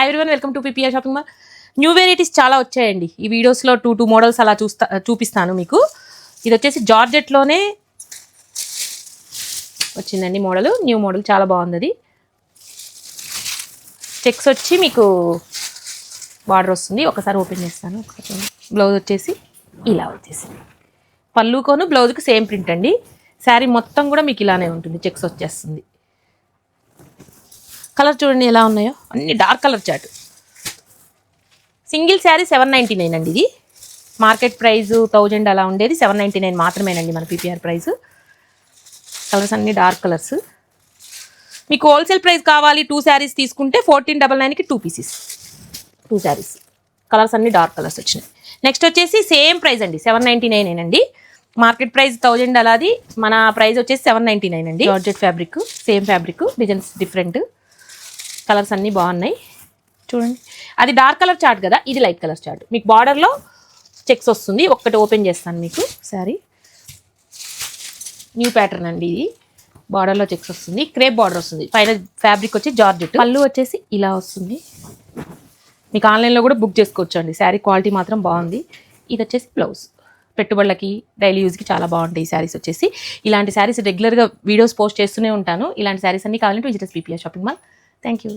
Hi everyone, welcome to PPR shopping mall. New varieties చాలా వచ్చాయండి. ఈ వీడియోస్లో టూ మోడల్స్ అలా చూపిస్తాను మీకు. ఇది వచ్చేసి జార్జెట్లోనే వచ్చిందండి మోడల్, న్యూ మోడల్, చాలా బాగుంది. అది చెక్స్ వచ్చి మీకు బార్డర్ వస్తుంది. ఒకసారి ఓపెన్ చేస్తాను. బ్లౌజ్ వచ్చేసి ఇలా వచ్చేసింది. పళ్ళుకోను బ్లౌజ్కి సేమ్ ప్రింట్ అండి. శారీ మొత్తం కూడా మీకు ఇలానే ఉంటుంది, చెక్స్ వచ్చేస్తుంది. కలర్ చూడండి ఎలా ఉన్నాయో, అన్ని dark colour chart. Single sari 799 అండి. ఇది మార్కెట్ ప్రైస్ 1000 అలా ఉండేది, 799 మాత్రమేనండి మన పీపీఆర్ ప్రైస్. కలర్స్ అన్ని డార్క్ కలర్స్. మీకు హోల్సేల్ ప్రైస్ కావాలి 2 శారీస్ తీసుకుంటే 1499కి 2 పీసెస్, 2 శారీస్. కలర్స్ అన్ని డార్క్ కలర్స్ వచ్చినాయి. నెక్స్ట్ వచ్చేసి సేమ్ ప్రైస్ అండి, 799 అండి. మార్కెట్ ప్రైస్ 1000 అలాది, మన ప్రైస్ వచ్చేసి 799 అండి. Georgette fabric, same fabric, designs different. Colours అన్నీ బాగున్నాయి చూడండి. అది డార్క్ కలర్ చార్ట్ కదా, ఇది లైట్ కలర్ చార్ట్. మీకు బార్డర్లో చెక్స్ వస్తుంది. ఒక్కటి ఓపెన్ చేస్తాను మీకు. శారీ న్యూ ప్యాటర్న్ అండి. ఇది బార్డర్లో చెక్స్ వస్తుంది, క్రేప్ బార్డర్ వస్తుంది. పైన ఫ్యాబ్రిక్ వచ్చి జార్జెట్, పళ్ళు వచ్చేసి ఇలా వస్తుంది. మీకు ఆన్లైన్లో కూడా బుక్ చేసుకోవచ్చు అండి. శారీ క్వాలిటీ మాత్రం బాగుంది. ఇది వచ్చేసి బ్లౌజ్. పెట్టుబడులకి, డైలీ యూజ్కి చాలా బాగుంటాయి ఈ శారీస్ వచ్చేసి. ఇలాంటి శారీస్ రెగ్యులర్గా వీడియోస్ పోస్ట్ చేస్తూనే ఉంటాను. ఇలాంటి శారీస్ అన్ని కావాలంటే visit PPR shopping mall. Thank you.